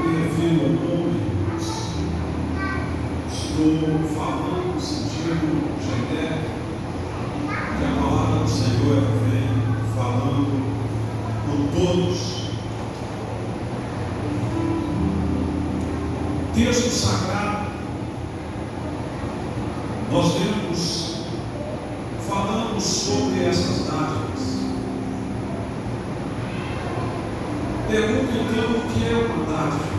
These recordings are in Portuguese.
devido ao nome, estou falando no sentido genérico, que a palavra do Senhor vem falando com todos. Texto sagrado, nós vemos falando sobre essas dádivas. Pergunto então o que é uma dádiva.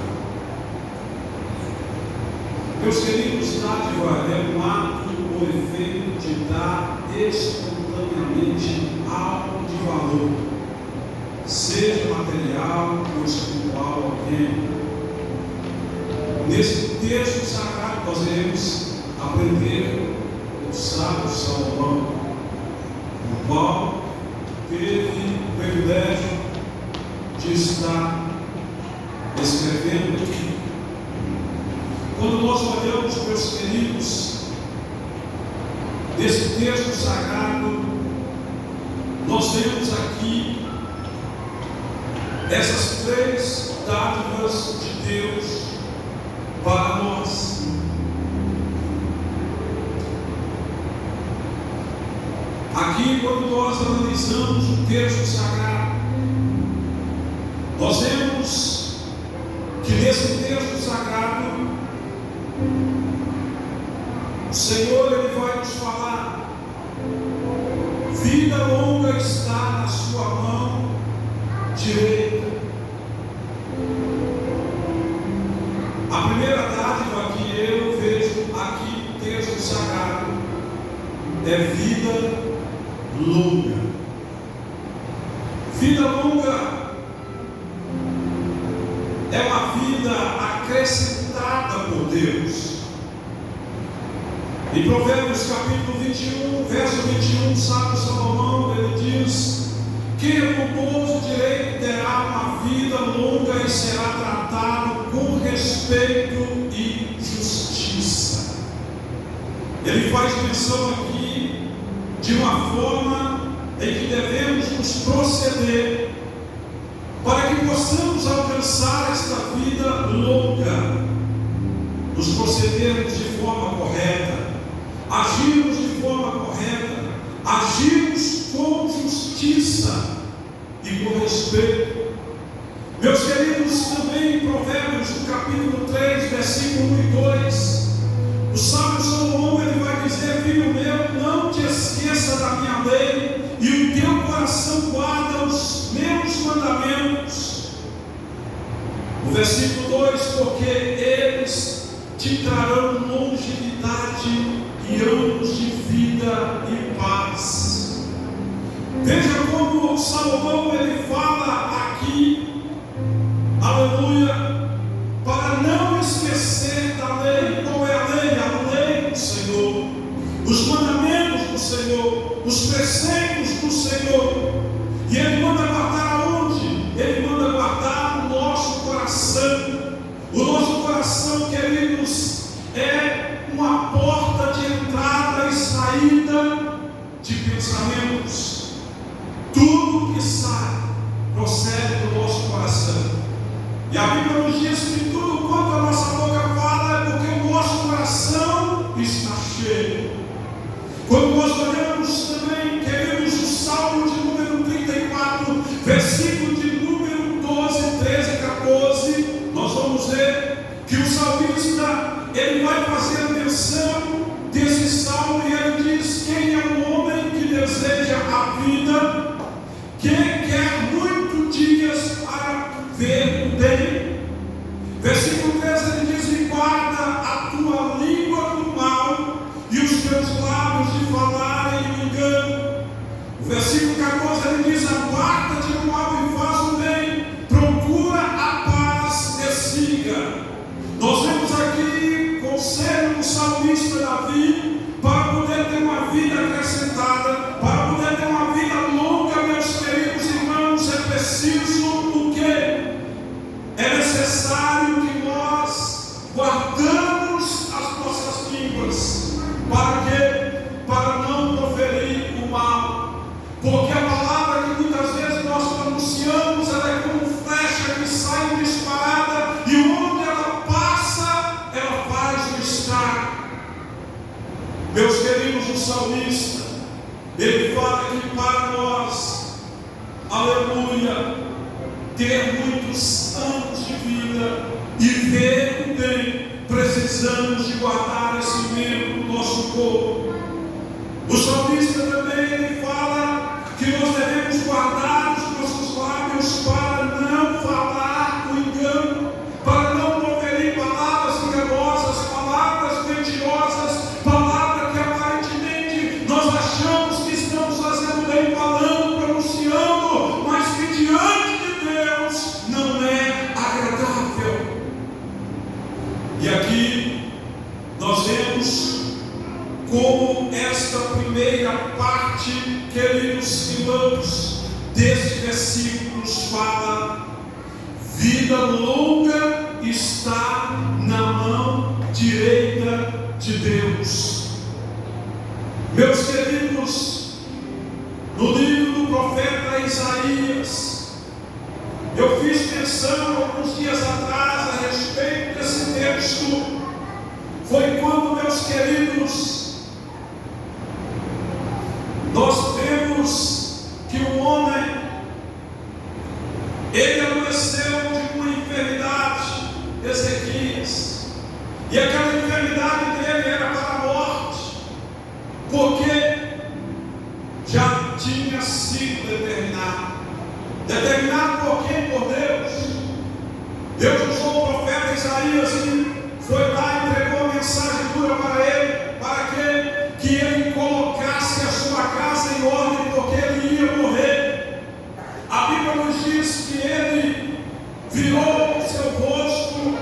Meus queridos, dádiva é um ato ou efeito de dar espontaneamente algo de valor, seja material ou espiritual a alguém. Nesse texto sagrado nós iremos aprender o sábio Salomão, o qual teve o privilégio de estar escrevendo aqui. Quando nós olhamos, meus queridos, nesse texto sagrado, nós vemos aqui essas três dádivas de Deus para nós. Aqui, quando nós analisamos o texto sagrado, nós vemos que nesse texto sagrado o Senhor ele vai nos falar: vida longa está na sua mão direita. A primeira dádiva que eu vejo aqui no texto sagrado é vida longa. Vida longa é uma vida acrescentada por Deus. Em Provérbios capítulo 21, verso 21, sábio Salomão, ele diz: quem é pomposo direito terá uma vida longa e será tratado com respeito e justiça. Ele faz menção aqui de uma forma em que devemos nos proceder para que possamos alcançar esta vida longa, nos procedermos de forma correta, agirmos de forma correta, agirmos com justiça e com respeito. Meus queridos, também em Provérbios, no capítulo 3, versículo 1 e 2, o sábio Salomão ele vai dizer: filho meu, não te esqueça da minha lei, e o teu coração guarda os meus mandamentos. O versículo 2: porque eles te trarão longevidade e anos de vida e paz. Veja como Salomão ele fala aqui, aleluia, para não esquecer da lei. Qual é a lei? A lei do Senhor, os mandamentos do Senhor, os preceitos do Senhor. E ele manda guardar aonde? Ele manda guardar o nosso coração. O nosso coração, queridos, é uma porta de entrada e saída de pensamentos. Tudo que sai procede do nosso coração. E a Bíblia nos diz que tudo quanto a nossa boca fala é porque o nosso coração está cheio. Quando nós olhamos também, queridos, o Salmo de número 34, versículo de número 12, 13 e 14, nós vamos ver que o salmista ele vai fazer menção desse salmo e ele diz: quem é o homem que deseja a vida, quem quer muitos dias para ver o bem. Versículo 13 ele diz: e guarda a tua língua do mal e os teus lábios de falarem o engano. O versículo 14 ele diz: aparta-te do mal e faz o bem, procura a paz e siga. Nós vemos aqui conselho do salmista Davi para poder salmista, ele fala que para nós, aleluia, ter muitos anos de vida e ver o bem, precisamos de guardar esse membro do nosso corpo. O salmista também ele fala que nós devemos guardar os nossos lábios para não falar o engano, para não proferir palavras enganosas, palavras mentirosas, palavras que aparentemente nós achamos que estamos fazendo bem, falando, pronunciando, mas que diante de Deus não é agradável. E aqui nós vemos como esta primeira parte, queridos irmãos, deste versículo nos fala: vida longa está na mão direita de Deus. Meus queridos, no livro do profeta Isaías, eu fiz menção alguns dias atrás a respeito desse texto. Foi quando, meus queridos, nós vemos que o homem, ele adoeceu de uma enfermidade, Ezequias, e aquela enfermidade dele era para a morte, porque já tinha sido determinado por quem? Por Deus. Deus usou o profeta Isaías e foi lá e entregou a mensagem dura para ele, para que ele colocasse a sua casa em ordem, porque ele ia morrer. A Bíblia nos diz que ele virou o seu rosto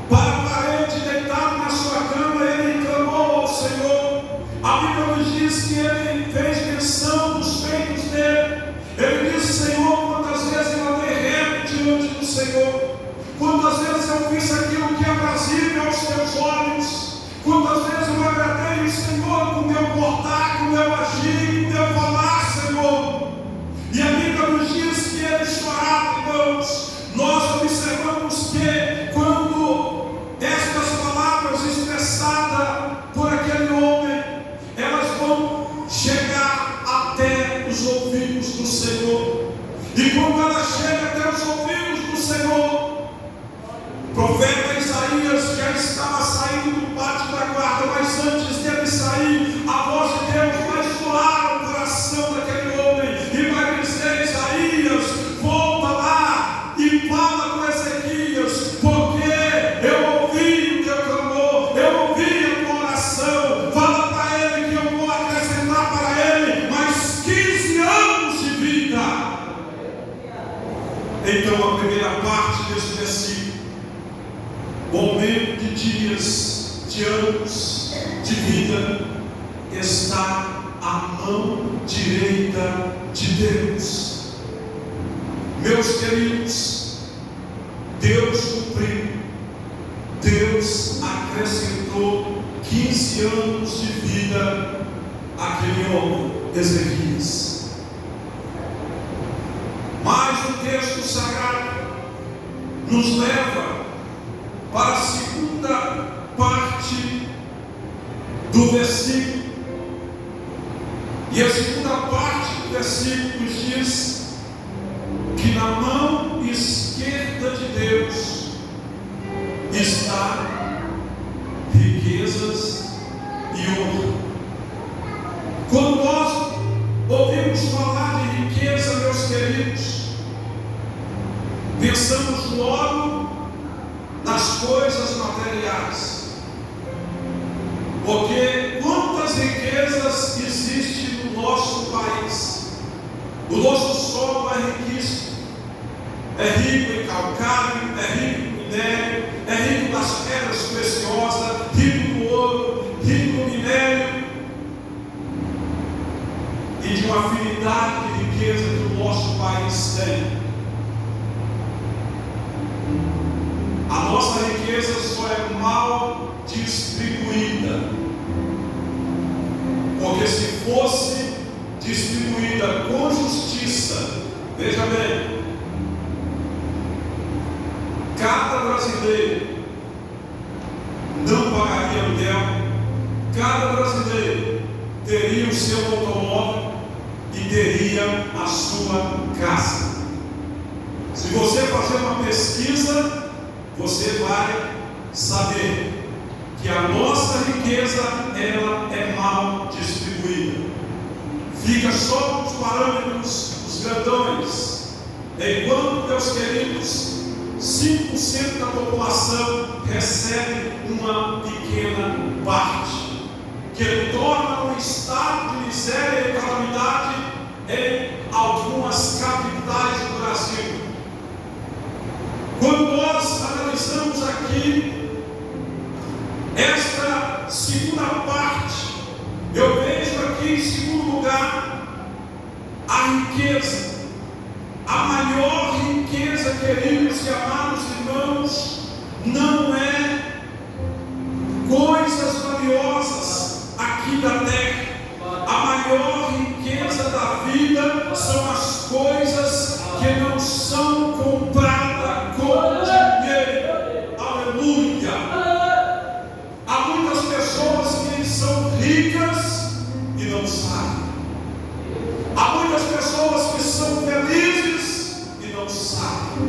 para a parede, deitado na sua cama, ele clamou ao Senhor. A Bíblia nos diz que ele fez menção dos feitos dele. Ele disse: Senhor, quantas vezes eu andei reto diante do Senhor, quantas vezes eu fiz aquilo que é aprazível aos teus olhos, quantas vezes eu agradei o Senhor com o meu portar, com o meu agir, com o meu falar, Senhor. E a Bíblia nos diz que ele chorava, irmãos. Nós observamos que quando estas palavras expressadas por aquele homem, elas vão chegar até os ouvidos do Senhor. E quando ela chega até os ouvidos do Senhor, o profeta Isaías já estava saindo do pátio da guarda, mas antes dele sair, a voz de Deus vai soar no coração daquele homem e vai dizer: Isaías, volta lá e fala com Ezequias, porque eu ouvi o teu clamor, eu ouvi a tua oração. Fala para ele que eu vou acrescentar para ele mais 15 anos de vida. Então, a primeira parte desse versículo, o aumento de dias, de anos, de vida, está à mão direita de Deus. Meus queridos, Deus cumpriu, Deus acrescentou 15 anos de vida àquele homem, Ezequias. Mas o texto sagrado nos leva para a segunda parte do versículo. E a segunda parte do versículo diz que na mão esquerda de Deus está riquezas e honra. Quando nós ouvimos falar de riqueza, meus queridos, pensamos logo nas coisas materiais. Porque quantas riquezas existem no nosso país? O nosso solo é riquíssimo, é rico em calcário, é rico em minério, é rico nas pedras preciosas, rico no ouro, rico no minério, e de uma afinidade de riqueza que o nosso país tem. A nossa riqueza só é mal distribuída, porque se fosse distribuída com justiça, veja bem, cada brasileiro não pagaria aluguel, cada brasileiro teria o seu automóvel e teria a sua casa. Se você fazer uma pesquisa, você vai saber que a nossa riqueza, ela é mal distribuída. Fica só nos parâmetros, os grandões, enquanto, meus queridos, 5% da população recebe uma pequena parte, que torna um estado de miséria e calamidade em algumas capitais do Brasil. Quando nós analisamos aqui esta segunda parte, eu vejo aqui em segundo lugar a riqueza, a maior riqueza, queridos e amados irmãos, não é coisas valiosas aqui da terra. A maior riqueza da vida são as coisas que não são compradas com dinheiro. Aleluia! Há muitas pessoas que são ricas e não sabem. Há muitas pessoas que são felizes e não sabem.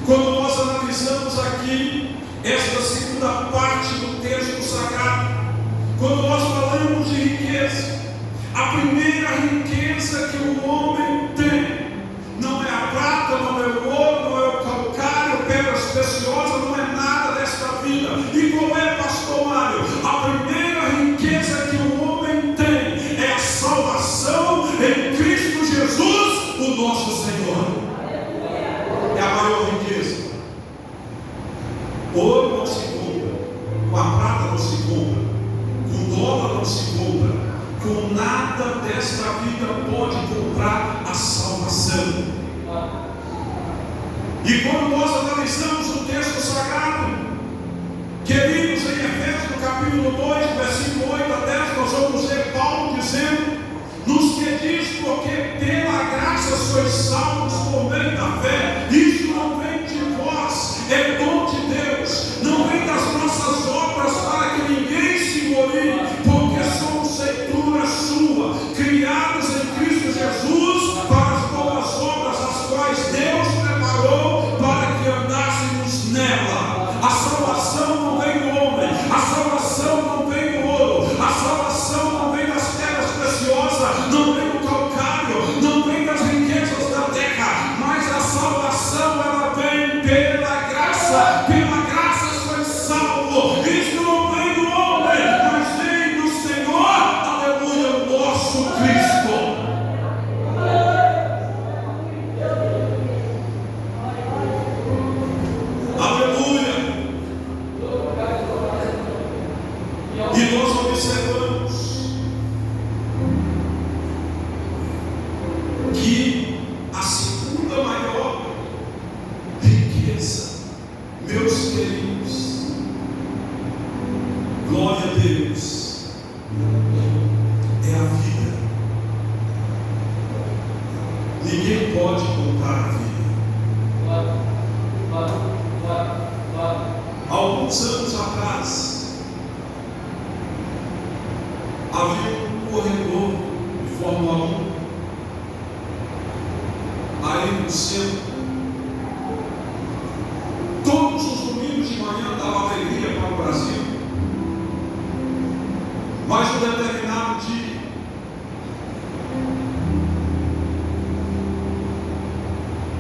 Quando nós analisamos aqui esta segunda parte do texto sagrado, quando nós falamos de riqueza, a primeira riqueza que o homem tem não é a prata, não é o ouro, não é o calcário, pedras preciosas, não é nada desta vida. E qual é, pastor Mário? A primeira riqueza que o homem tem é a salvação em Cristo Jesus, o nosso Senhor. É a maior riqueza. Ouro não se compra, com a prata não se compra, com dólar não se compra, com nada desta vida pode comprar a salvação. E quando nós analisamos o texto sagrado, queridos, em Efésios, no capítulo 2, versículo 8 a 10, nós vamos ver Paulo dizendo, nos que diz, porque pela graça sois salvos por meio da fé. Isso não vem de vós, é dom de Deus, não vem das nossas obras para que ninguém se glorie, porque somos feitura sua, criados em Cristo Jesus para as boas obras, as quais Deus preparou para que andássemos nela. A salvação não vem do homem, a salvação não vem do ouro, a salvação não vem das pedras preciosas, não vem do calcário, não vem das riquezas da terra, mas a salvação ela vem pela graça. Pela graça sois salvo. Isso não vem do homem, mas vem do Senhor. Aleluia, o nosso Cristo. Aleluia. E nós observamos que a segunda maior riqueza, meus queridos, glória a Deus, é a vida. Ninguém pode comprar a vida. Há alguns anos atrás, havia um corredor de Fórmula 1 aí no centro. Todos os domingos de manhã dava alegria para o Brasil. Mas um determinado dia,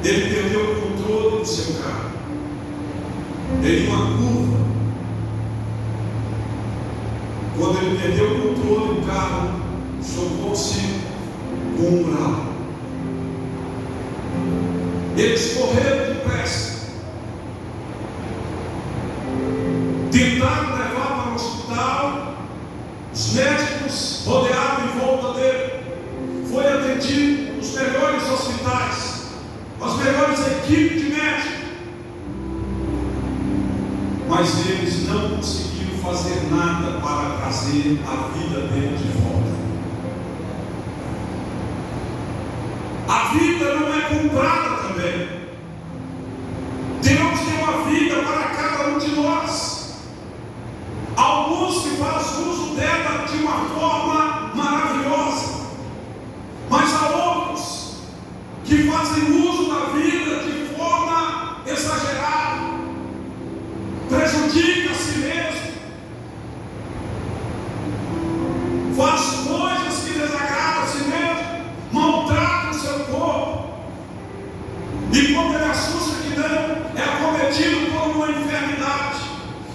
ele perdeu o controle do seu carro. Em uma curva, quando ele perdeu o controle, o carro chocou-se com um mural. Eles correram depressa, tentaram levar para o hospital. Os médicos rodearam em volta dele. Foi atendido nos melhores hospitais, as melhores equipes de médicos, mas eles não conseguiram fazer nada para trazer a vida dele de volta. A vida não é comprada também. Deus deu a vida para cada um de nós. Alguns que fazem uso dela de uma forma maravilhosa,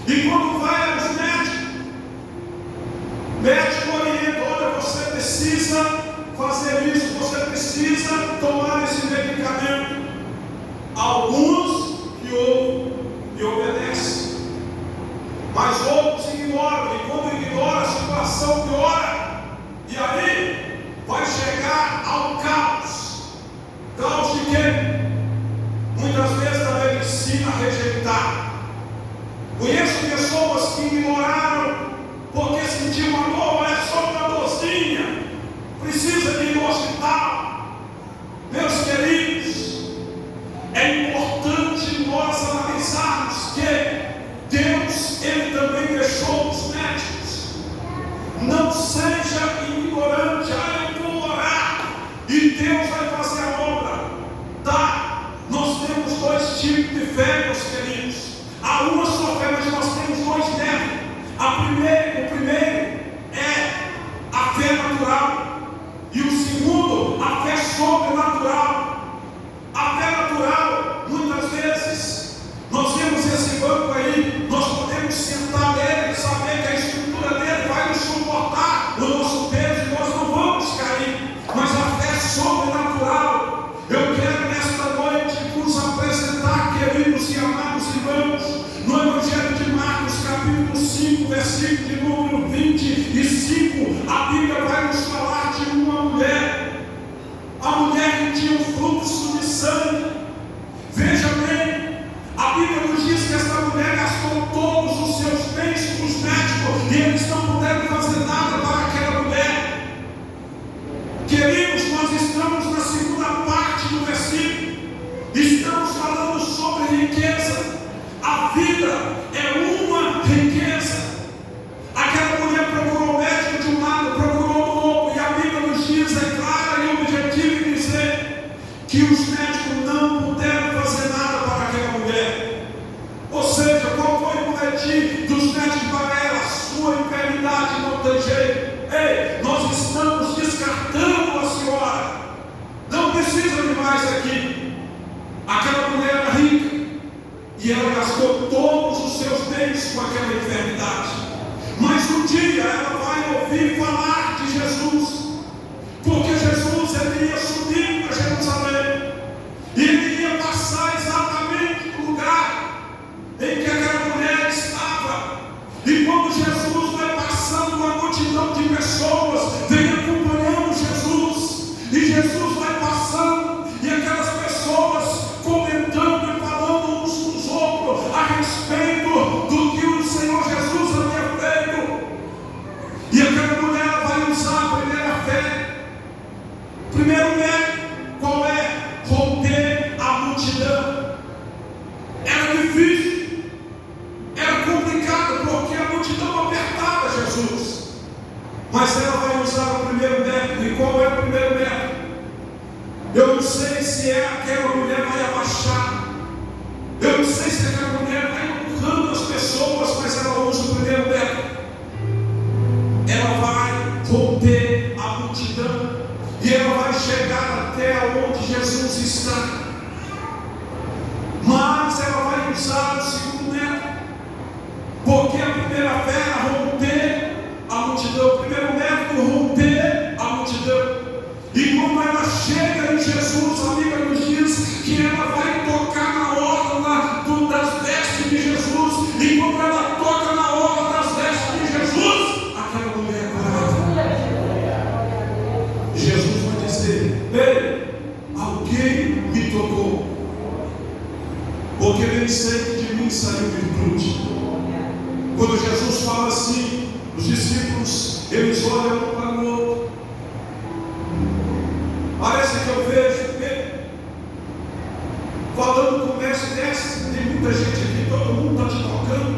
E quando vai aos médicos, médico orienta: olha, você precisa fazer isso, você precisa tomar esse medicamento. Alguns que ouvem e obedecem, mas outros ignoram, e quando ignora, a situação piora, e aí vai chegar ao caos. Caos de quê? Muitas vezes da medicina rejeitada. Conheço pessoas que ignoraram porque sentiam uma dor, é só uma dorzinha, precisa de ir no hospital. Meus queridos, é importante nós analisarmos que Deus, Ele também deixou os médicos. Não seja ignorante: eu vou orar e Deus vai fazer a obra. Tá? Nós temos dois tipos de fé, meus queridos. Há uma só fé, mas nós temos dois métodos. O primeiro é a fé natural, e o segundo, a fé sobrenatural. A fé natural, muitas vezes, nós vemos esse banco aí, nós podemos sentar nele, saber que a estrutura dele vai nos suportar o nosso peso e nós não vamos cair. Mas a fé sobrenatural, eu quero nesta noite nos apresentar, queridos e amados irmãos, no Evangelho de Marcos, capítulo 5, versículo de número 25, a Bíblia vai nos falar de uma mulher, a mulher que tinha um fluxo de sangue. Veja bem, a Bíblia nos diz que esta mulher gastou todos os seus bens com os médicos e eles não puderam fazer nada para aquela mulher. Queridos, nós estamos na segunda parte do versículo, estamos falando sobre riqueza. A vida é uma riqueza. Aquela mulher procurou o médico de um lado, procurou do outro, e a Bíblia nos diz, é clara e objetiva em dizer que os médicos não puderam fazer nada para aquela mulher. Ou seja, qual foi o motivo dos médicos para ela? A sua enfermidade não tem jeito. Ei, nós estamos descartando a senhora, não precisa de mais aqui. Aquela mulher era rica e ela gastou todos os seus bens com aquela enfermidade. Mas um dia ela vai ouvir falar de Jesus, porque Jesus ele ia subir para Jerusalém e ele ia passar exatamente no lugar em que aquela mulher estava. E quando Jesus vai passando, uma multidão de pessoas vem acompanhando Jesus, e Jesus vai passando e aquelas pessoas comentando e falando uns com os outros a respeito do que o Senhor Jesus havia feito. E aquela mulher vai usar a primeira fé. Primeiro método, qual é? Romper a multidão. Era difícil, era complicado, porque a multidão apertava Jesus. Mas ela vai usar o primeiro método. E qual é o primeiro método? Eu não sei se é aquela mulher vai abaixar, eu não sei se aquela mulher vai empurrando as pessoas, mas ela usa o primeiro método. Ela vai romper a multidão e ela vai chegar até onde Jesus está. Mas ela vai usar o segundo método, porque a primeira fé era romper a multidão. O primeiro método, romper a multidão. E quando ela chega em Jesus, a Bíblia nos diz que ela vai tocar na orla das vestes de Jesus. E quando ela toca na orla das vestes de Jesus, aquela mulher é curada. Jesus vai dizer: ei, alguém me tocou, porque bem sei que de mim saiu virtude. Quando Jesus fala assim, os discípulos, eles olham um para o outro. Parece que eu vejo ele falando com o mestre desse. Tem muita gente aqui, todo mundo está te tocando.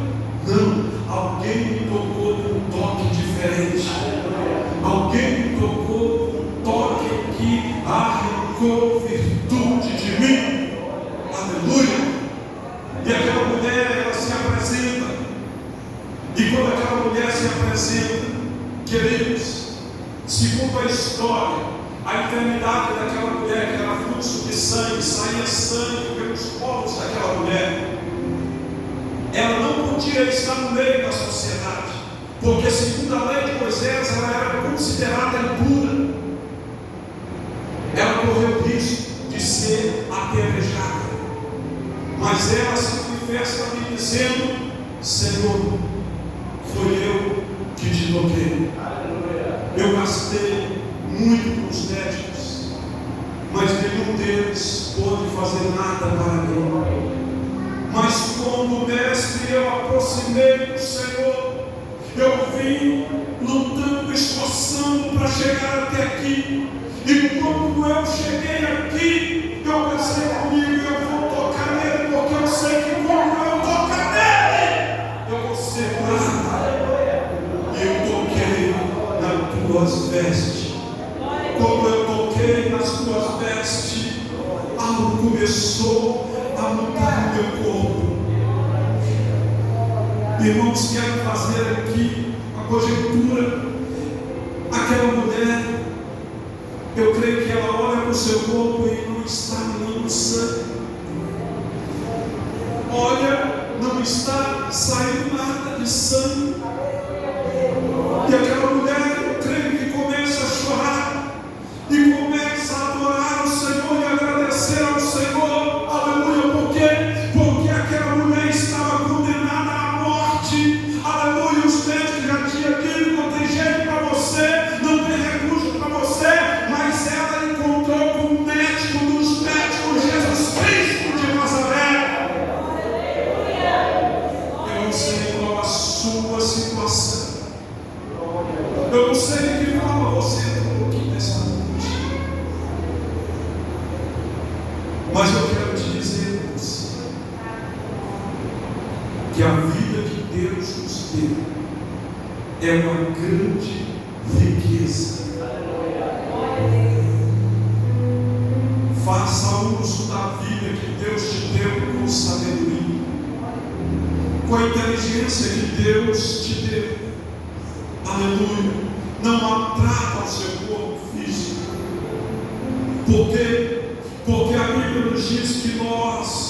Não, alguém me tocou com um toque diferente. Alguém me tocou com um toque que arrancou virtude de mim. Aleluia. E aquela mulher, ela se apresenta. E quando aquela mulher se apresenta, queridos, segundo a história, a enfermidade daquela mulher, que era fluxo de sangue, saía sangue pelos poros daquela mulher. Ela não podia podia estar no meio da sociedade, porque segundo a lei de Moisés, ela era considerada impura. Ela correu o risco de ser apedrejada, mas ela se manifesta me dizendo: Senhor, foi eu que te toquei. Eu gastei muito com os médicos, mas nenhum deles pôde fazer nada para mim. Mas como mestre eu aproximei do Senhor, eu vim lutando, esforçando para chegar até aqui. E quando eu cheguei aqui, eu pensei comigo: eu vou tocar nele, porque eu sei que quando eu tocar nele, eu vou ser curado. E eu toquei nas tuas vestes. Quando eu toquei nas tuas vestes, algo começou a mudar no meu corpo. Irmãos, quero fazer aqui uma conjectura. Aquela mulher, eu creio que ela olha para o seu corpo e não está nenhum sangue. Olha, não está saindo nada de sangue. E aquela mulher, eu creio que começa a chorar e começa a adorar o Senhor e agradecer ao Senhor. Aleluia. Por quê? Porque aquela mulher estava condenada à morte. Aleluia. Os médicos já tinham dito: não tem jeito para você, não tem recurso para você, mas ela encontrou com o médico dos médicos, Jesus Cristo de Nazaré. Eu não sei qual a sua situação, eu não sei de que forma você entrou aqui nessa noite, mas eu quero te dizer que a vida que Deus nos deu é uma grande riqueza. Faça uso da vida que Deus te deu com sabedoria, com a inteligência que Deus te deu. Aleluia. Não maltrata o seu corpo físico. Por quê? Porque a Bíblia nos diz que nós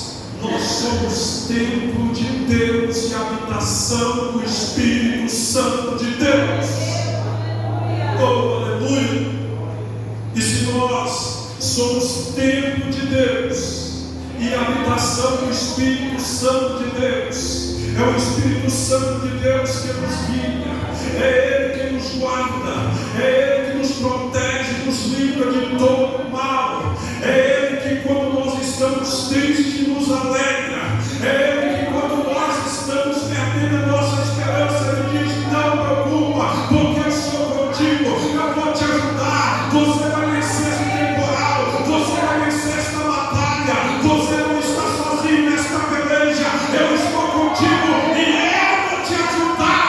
somos templo de Deus e habitação do Espírito Santo de Deus. Oh, aleluia. E se nós somos templo de Deus e habitação do Espírito Santo de Deus, é o Espírito Santo de Deus que nos guia, é Ele que nos guarda, é Ele que nos protege, nos livra de todo mal, é Ele que quando nós estamos tristes nos alegra, é Ele que quando nós estamos perdendo a nossa esperança, Ele diz: não preocupa, porque eu sou contigo, eu vou te ajudar, você vai vencer esse temporal, você vai vencer esta batalha, você não está sozinho nesta peleja, eu estou contigo e eu vou te ajudar.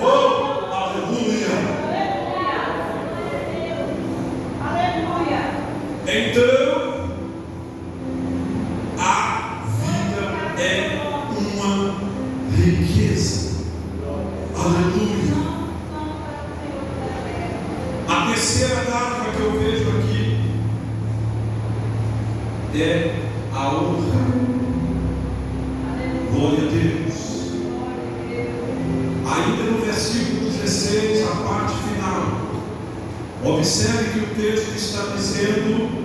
Oh, aleluia. Então, a vida é uma riqueza. Aleluia. A terceira dádiva que eu vejo aqui é a honra. Glória a Deus. Ainda no versículo 16, a parte final, observe que o texto está dizendo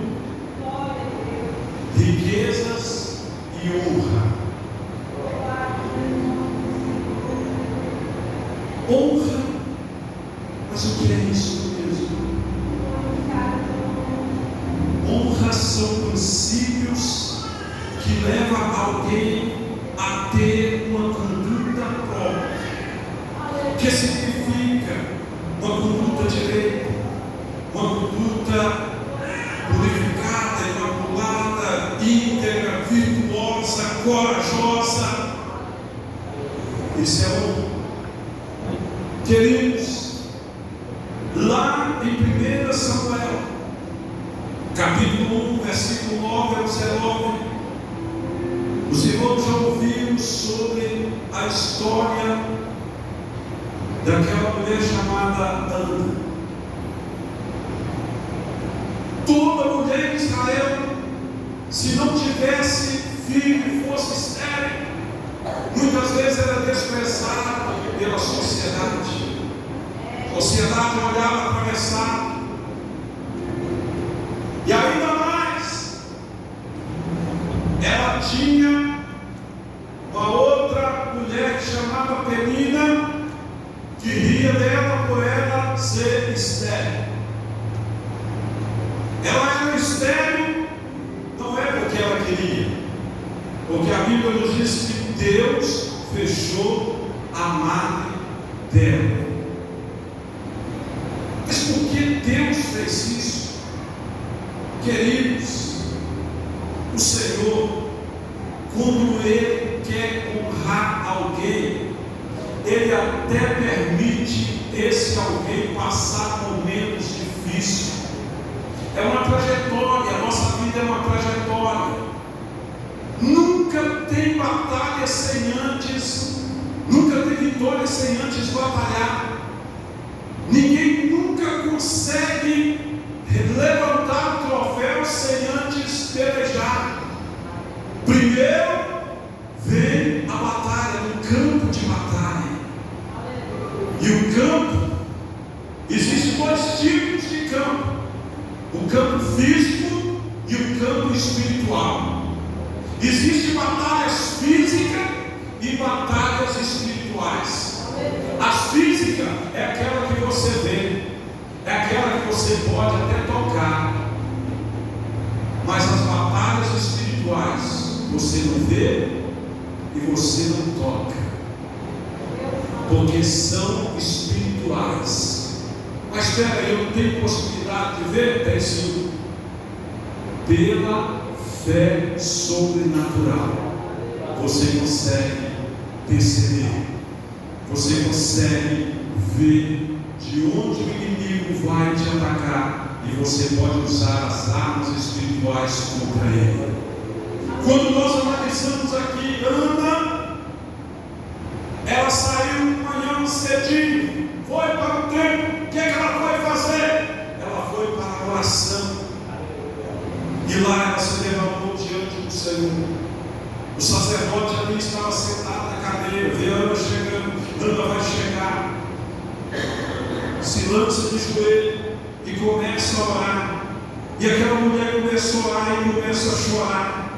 riquezas e honra. Honra, mas o que é isso mesmo? Honra são princípios que levam alguém a ter uma conduta própria, que significa uma conduta direita, uma conduta purificada, imaculada, íntegra, virtuosa, corajosa. Isso é honra. Queridos, lá em 1 Samuel, capítulo 1, versículo 9 ao 19, os irmãos já ouviram sobre a história daquela mulher chamada Ana. Toda mulher de Israel Se não tivesse filho e fosse estéril, muitas vezes era desprezado pela sociedade. A sociedade olhava atravessado. E ainda mais, ela tinha uma outra mulher chamada Penina, que ria dela por ela ser estéril. Ela era estéril, não é porque ela queria, porque a Bíblia nos diz que Deus fechou a madre dela. Mas por que Deus fez isso? Queridos, o Senhor, quando Ele quer honrar alguém, Ele até permite esse alguém passar momentos difíceis. É uma trajetória, a nossa vida é uma trajetória. Nunca tem batalha sem antes, nunca tem vitória sem antes batalhar. Ninguém nunca consegue levantar o troféu sem antes pelejar. Primeiro vem a batalha, no campo de batalha. E o campo, existem dois tipos de campo: o campo físico e o campo espiritual. Existem batalhas físicas e batalhas espirituais. As físicas é aquela que você vê, é aquela que você pode até tocar, mas as batalhas espirituais você não vê e você não toca, porque são espirituais. Mas espera aí, eu não tenho possibilidade de ver? Tem sim. Pela fé sobrenatural você consegue perceber, você consegue ver de onde o inimigo vai te atacar, e você pode usar as armas espirituais contra ele. Quando nós analisamos aqui, Ana, ela saiu manhã cedinho, foi para o templo. O que ela foi fazer? Ela foi para a oração. E lá ela se levantou diante do Senhor. O sacerdote ali estava sentado na cadeira, vê Ana chegando. Ana vai chegar, se lança de joelho e começa a orar. E aquela mulher começa a orar e começa a chorar.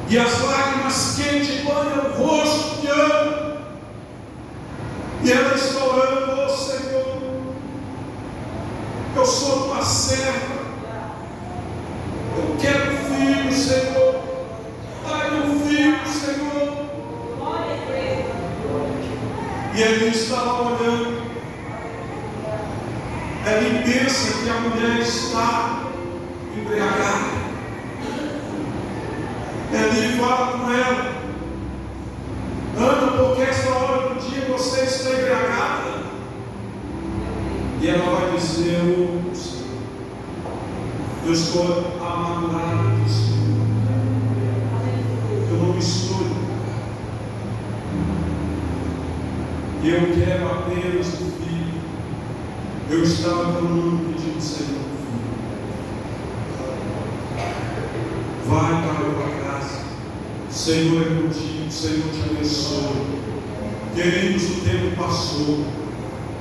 E as lágrimas quentes banham o rosto de Ana. E ela está orando: oh Senhor, eu sou tua serva, eu quero filho, Senhor. Dai-me um filho, Senhor. E ele estava olhando. Ele pensa que a mulher está embriagada. Ele fala com ela: Ana, por que esta hora do dia você está embriagada? E ela vai dizer: eu estou amargurada, eu não misturo, eu quero apenas o filho. Eu estava clamando, pedindo: Senhor, vai para a tua casa, o Senhor é contigo, o Senhor te abençoe. Queridos, o tempo passou,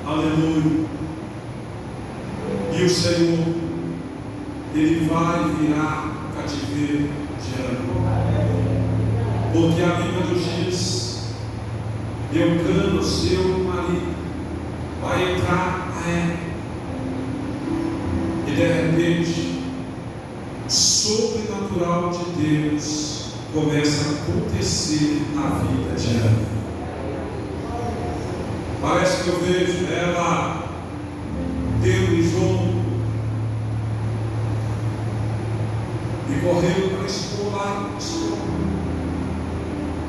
aleluia, e o Senhor, Ele vai virar o cativeiro de Ana, porque a Bíblia nos diz: Eucana, o seu marido, vai entrar a ela, e de repente o sobrenatural de Deus começa a acontecer na vida de Ana. Parece que eu vejo ela tendo um jogo e correndo para expor lá no escuro.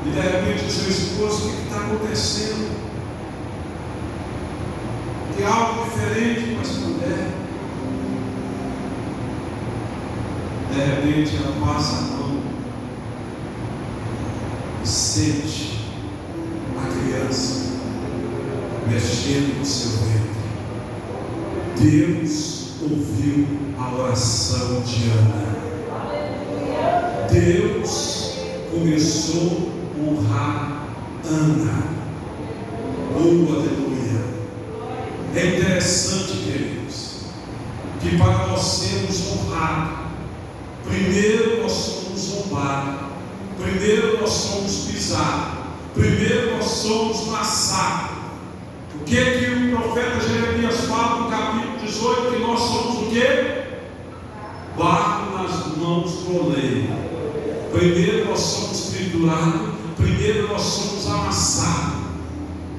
E de repente o seu esposo: o que está acontecendo? Tem algo diferente com essa mulher. De repente ela passa a mão e sente a criança mexendo no seu ventre. Deus ouviu a oração de Ana. Deus começou a honrar Ana. Oh, aleluia! É interessante, queridos, que para nós sermos honrados, primeiro nós somos zombados, primeiro nós somos pisados, primeiro nós somos massacrados. O que o profeta Jeremias fala no capítulo 18? Que nós somos o quê? Barro nas mãos do oleiro. Primeiro nós somos triturados, primeiro nós somos amassados.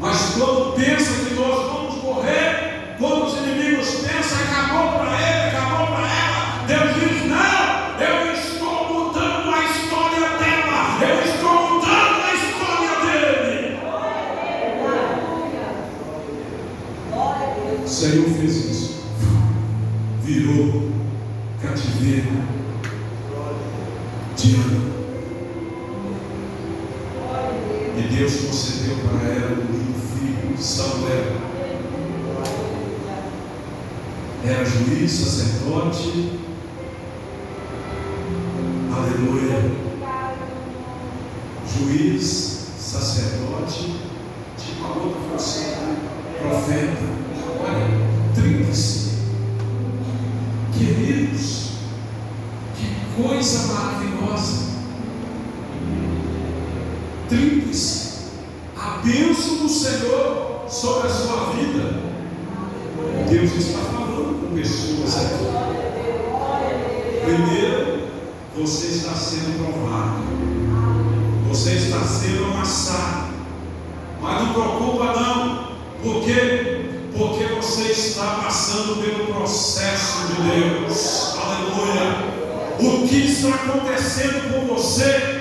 Mas quando pensa que nós vamos morrer, quando os inimigos pensam, acabou para ele, acabou para ela, Deus diz: não, eu estou mudando a história dela, eu estou mudando a história dele. O Senhor fez isso, virou cativeiro de Ana. E Deus concedeu para ela um lindo filho, Samuel. Era juiz, sacerdote, aleluia, juiz, sacerdote, tinha uma outra função, profeta. Olha, 35. Queridos, que coisa maravilhosa. 35. A bênção do Senhor sobre a sua vida. Deus está falando com pessoas aqui. Primeiro, você está sendo provado, você está sendo amassado, mas não preocupa não. Por quê? Porque você está passando pelo processo de Deus. Aleluia. O que está acontecendo com você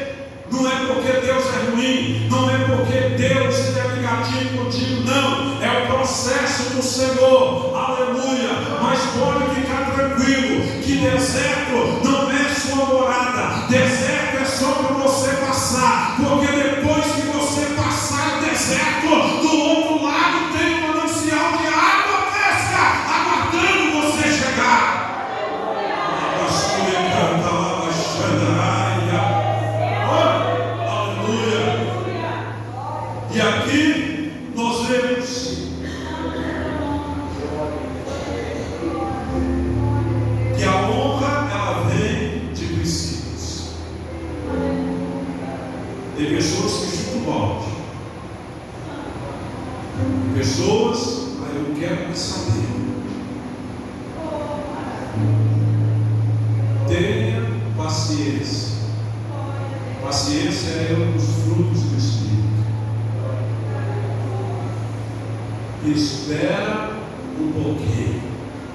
não é porque Deus é ruim, não é porque Deus é negativo contigo, não. É o processo do Senhor. Aleluia. Mas pode ficar tranquilo que deserto não é sua morada. Deserto é só para você passar. Porque depois que você passar o deserto, do outro lado tem um manancial de água fresca aguardando você chegar. E aqui nós vemos que a honra ela vem de princípios. Tem pessoas que chutam balde, pessoas, eu não quero saber. Tenha paciência. Paciência é um dos frutos do Espírito. Espera um pouquinho.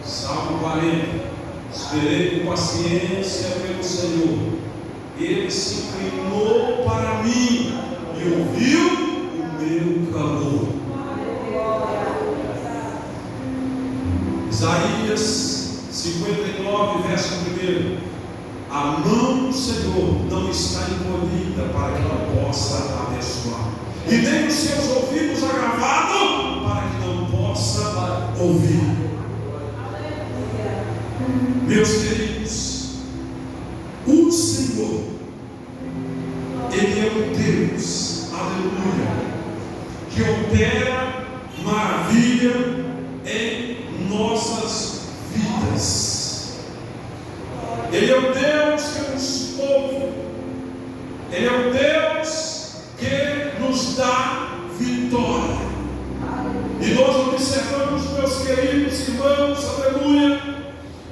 Salmo 40. Esperei com paciência pelo Senhor. Ele se inclinou para mim e ouviu o meu clamor. Isaías 59, verso 1. A mão do Senhor não está encolhida para que não possa abençoar, e nem os seus ouvidos agravados para que não possa ouvir. Meus queridos, o Senhor, Ele é um Deus, aleluia, que opera maravilha em nossas vidas. Ele é o Deus que nos ouve. Ele é o Deus que nos dá vitória. E nós observamos, meus queridos irmãos, aleluia,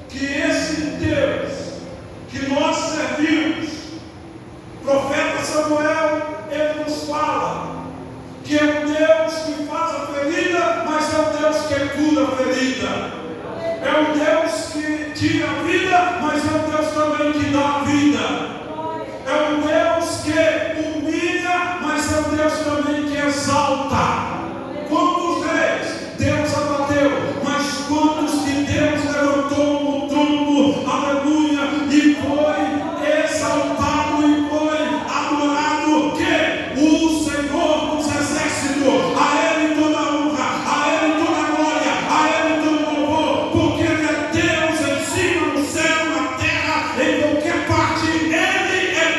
que esse Deus que nós servimos, profeta Samuel, ele nos fala que é um Deus que faz a ferida, mas é um Deus que cura a ferida. É um Deus que tira a vida, mas é um Deus também que dá a vida. É um Deus que humilha, mas é um Deus também que exalta. Quantos reis Deus abateu, mas quantos que Deus levantou no trono, aleluia, e foi exaltado e foi adorado, que o Senhor dos exércitos, a Ele toda a honra, a Ele toda a glória, a Ele todo o louvor, porque Ele é Deus em cima, no céu, na terra, em qualquer parte. Ele é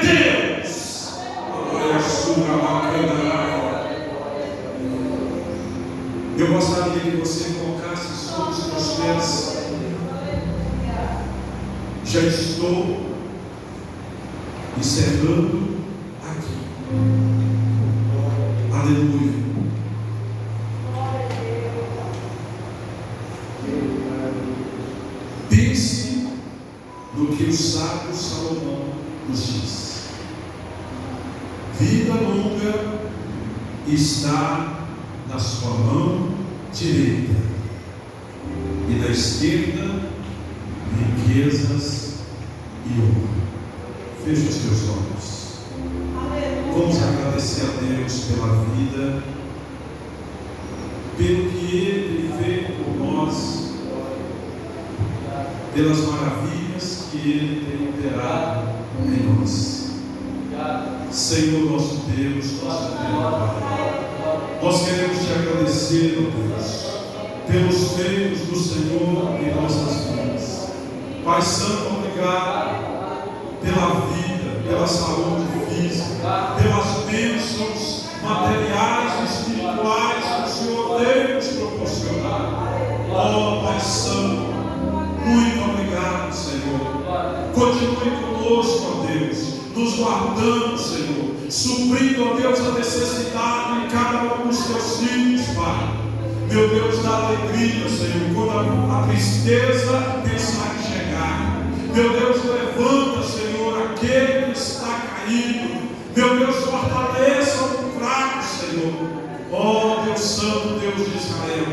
Eu gostaria que você colocasse sobre os seus pés. Já estou encerrando aqui. Aleluia. Pense no que o sábio Salomão nos diz. Vida longa está na sua mão direita, e na esquerda riquezas e honra. Feche os teus olhos. Vamos agradecer a Deus pela vida, pelo que Ele fez por nós, pelas maravilhas que Ele tem operado em nós. Senhor nosso Deus, nosso Pai, nós queremos te agradecer, ó Deus, pelos feitos do Senhor em nossas vidas. Pai Santo, obrigado pela vida, pela saúde física, pelas bênçãos materiais e espirituais que o Senhor tem nos proporcionado. Ó Pai Santo, muito obrigado, Senhor. Continue conosco, ó Deus, nos guardando, Senhor, suprindo, ó Deus, a necessidade de cada um dos teus filhos, Pai. Meu Deus, dá alegria, Senhor, quando a tristeza pensar em chegar. Meu Deus, levanta, Senhor, aquele que está caído. Meu Deus, fortaleça o fraco, Senhor. Ó Deus Santo, Deus de Israel,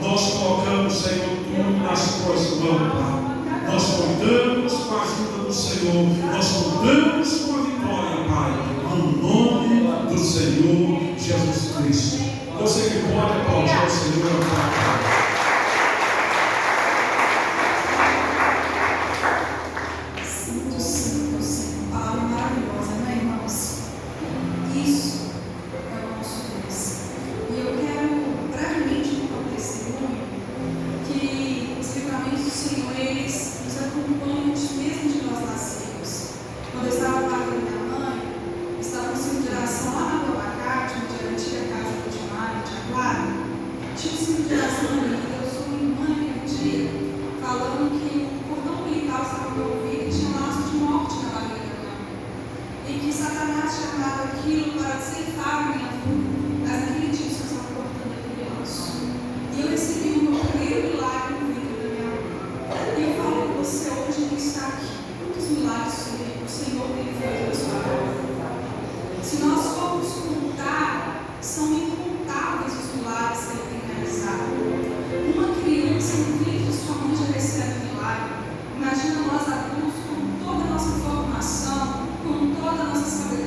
nós colocamos, Senhor, tudo nas tuas mãos, Pai. Nós contamos com a ajuda do Senhor, nós contamos com a vitória, Pai, no nome do Senhor Jesus Cristo. Você que pode aplaudir o Senhor, Pai. Imagina nós adultos, com toda a nossa formação, com toda a nossa sabedoria.